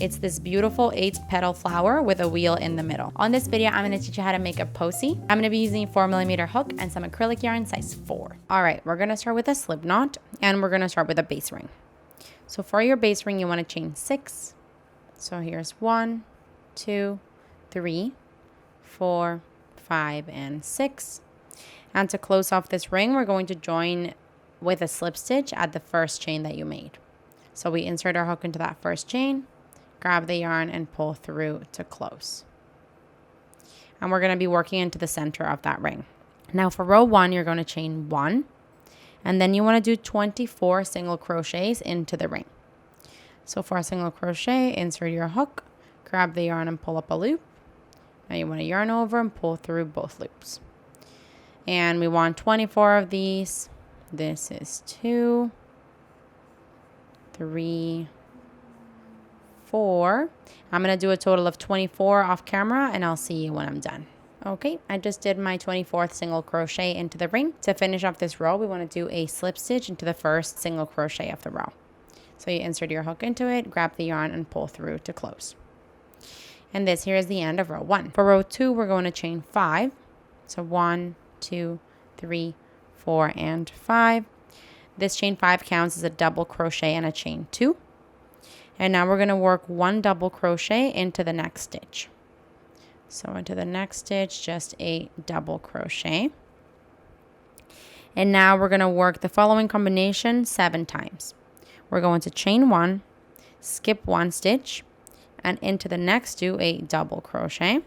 It's this beautiful 8-petal flower with a wheel in the middle. On this video, I'm going to teach you how to make a Posey. I'm going to be using a 4mm hook and some acrylic yarn size 4. All right, we're going to start with a slip knot and we're going to start with a base ring. So for your base ring, you want to chain 6. So here's 1, 2, 3, 4, 5, and 6. And to close off this ring, we're going to join with a slip stitch at the first chain that you made. So we insert our hook into that first chain, grab the yarn, and pull through to close. And we're going to be working into the center of that ring. Now for row 1, you're going to chain 1, and then you want to do 24 single crochets into the ring. So for a single crochet, insert your hook, grab the yarn, and pull up a loop. Now you want to yarn over and pull through both loops. And we want 24 of these. This is 2, 3, 4. I'm going to do a total of 24 off camera, and I'll see you when I'm done. Okay, I just did my 24th single crochet into the ring. To finish off this row, we want to do a slip stitch into the first single crochet of the row. So you insert your hook into it, grab the yarn, and pull through to close. And this here is the end of row 1. For row 2, we're going to chain 5. So 1, 2, 3, 4, and 5. This chain 5 counts as a double crochet and a chain 2. And now we're going to work 1 double crochet into the next stitch. So into the next stitch, just a double crochet. And now we're going to work the following combination 7 times. We're going to chain 1, skip 1 stitch, and into the next do a double crochet.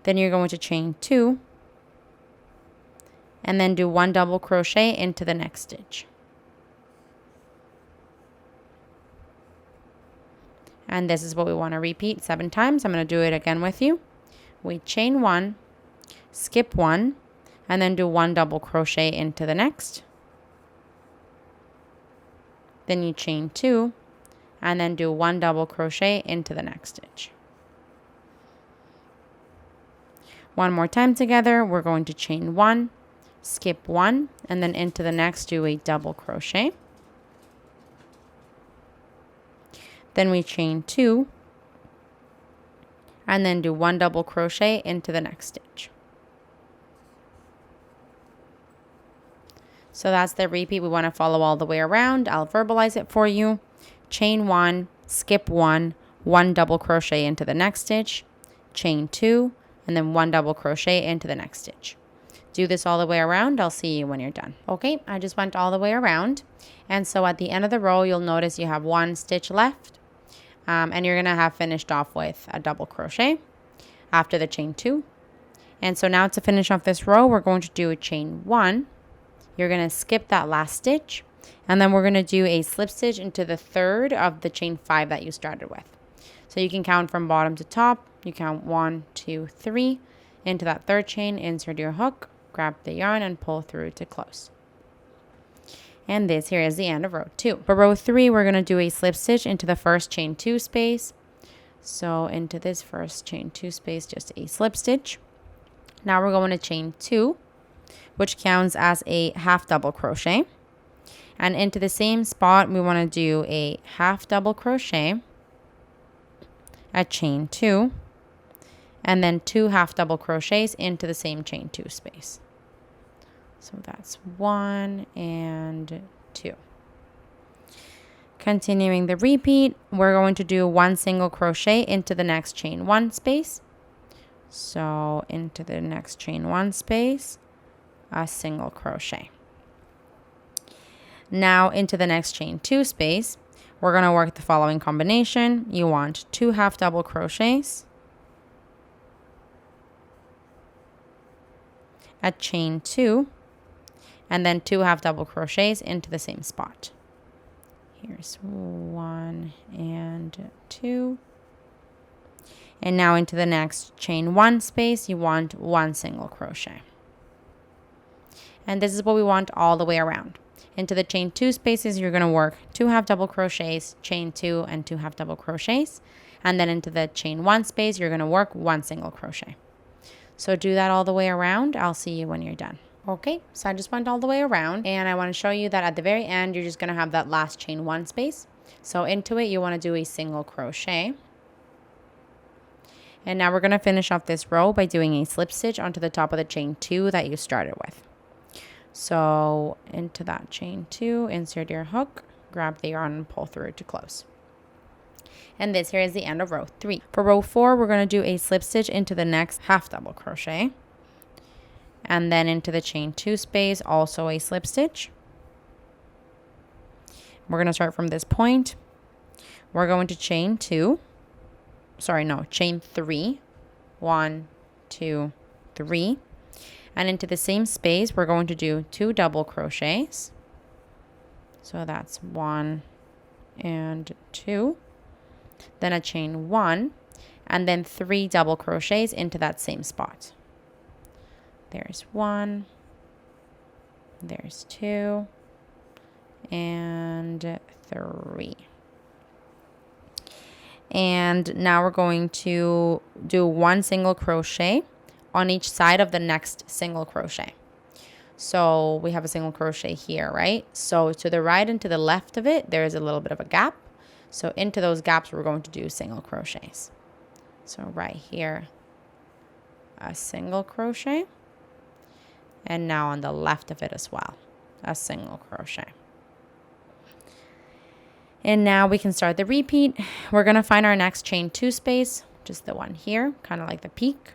Then you're going to chain 2, and then do 1 double crochet into the next stitch. And this is what we want to repeat 7 times. I'm going to do it again with you. We chain 1, skip 1, and then do 1 double crochet into the next. Then you chain 2, and then do 1 double crochet into the next stitch. One more time together, we're going to chain 1, skip 1, and then into the next do a double crochet. Then we chain 2, and then do 1 double crochet into the next stitch. So that's the repeat. We want to follow all the way around. I'll verbalize it for you. Chain 1, skip 1, 1 double crochet into the next stitch, chain 2, and then 1 double crochet into the next stitch. Do this all the way around. I'll see you when you're done. Okay, I just went all the way around. And so at the end of the row, you'll notice you have 1 stitch left. And you're going to have finished off with a double crochet after the chain 2. And so now to finish off this row, we're going to do a chain 1. You're going to skip that last stitch. And then we're going to do a slip stitch into the third of the chain 5 that you started with. So you can count from bottom to top. You count 1, 2, 3. Into that third chain, insert your hook, grab the yarn, and pull through to close. And this here is the end of row 2. For row 3, we're going to do a slip stitch into the first chain 2 space. So into this first chain 2 space, just a slip stitch. Now we're going to chain 2, which counts as a half double crochet. And into the same spot, we want to do a half double crochet, a chain 2, and then 2 half double crochets into the same chain 2 space. So that's 1 and 2. Continuing the repeat, we're going to do 1 single crochet into the next chain 1 space. So into the next chain 1 space, a single crochet. Now into the next chain 2 space, we're going to work the following combination. You want 2 half double crochets, a chain 2, and then 2 half double crochets into the same spot. Here's 1 and 2. And now into the next chain 1 space, you want 1 single crochet. And this is what we want all the way around. Into the chain 2 spaces, you're going to work 2 half double crochets, chain 2, and 2 half double crochets. And then into the chain 1 space, you're going to work 1 single crochet. So do that all the way around. I'll see you when you're done. Okay, so I just went all the way around, and I want to show you that at the very end, you're just going to have that last chain 1 space. So into it, you want to do a single crochet. And now we're going to finish off this row by doing a slip stitch onto the top of the chain 2 that you started with. So into that chain 2, insert your hook, grab the yarn and pull through to close. And this here is the end of row 3. For row 4, we're going to do a slip stitch into the next half double crochet. And then into the chain 2 space, also a slip stitch. We're going to start from this point. We're going to chain 3. 1, 2, 3. And into the same space, we're going to do 2 double crochets. So that's 1 and 2. Then a chain 1, and then 3 double crochets into that same spot. There's 1, there's 2, and 3. And now we're going to do 1 single crochet on each side of the next single crochet. So we have a single crochet here, right? So to the right and to the left of it, there is a little bit of a gap. So into those gaps, we're going to do single crochets. So right here, a single crochet. And now on the left of it as well, a single crochet. And now we can start the repeat. We're going to find our next chain 2 space, just the one here, kind of like the peak.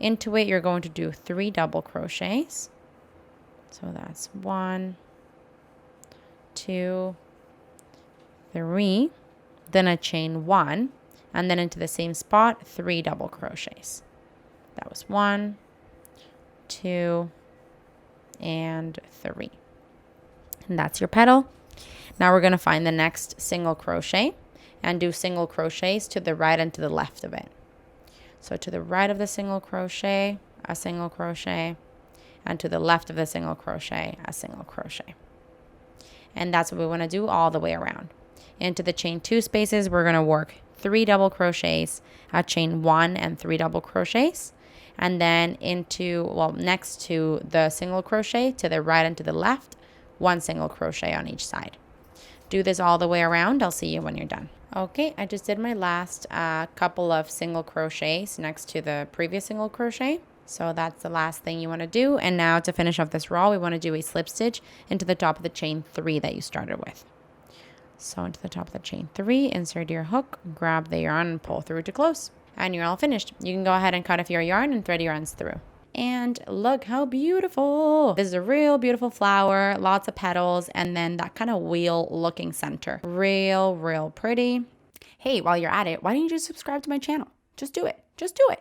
Into it, you're going to do 3 double crochets. So that's 1, 2, 3, then a chain 1, and then into the same spot, 3 double crochets. That was 1, 2, and 3. And that's your petal. Now we're going to find the next single crochet and do single crochets to the right and to the left of it. So to the right of the single crochet, a single crochet, and to the left of the single crochet, a single crochet. And that's what we want to do all the way around. Into the chain 2 spaces, we're going to work 3 double crochets, a chain 1 and 3 double crochets, and then next to the single crochet to the right and to the left, 1 single crochet on each side. Do this all the way around. I'll see you when you're done. Okay, I just did my last couple of single crochets next to the previous single crochet. So that's the last thing you want to do. And now to finish off this row, we want to do a slip stitch into the top of the chain 3 that you started with. So into the top of the chain 3, insert your hook, grab the yarn and pull through to close. And you're all finished. You can go ahead and cut off your yarn and thread your ends through. And look how beautiful. This is a real beautiful flower, lots of petals, and then that kind of wheel looking center. Real pretty. Hey, while you're at it, why don't you just subscribe to my channel? Just do it. Just do it.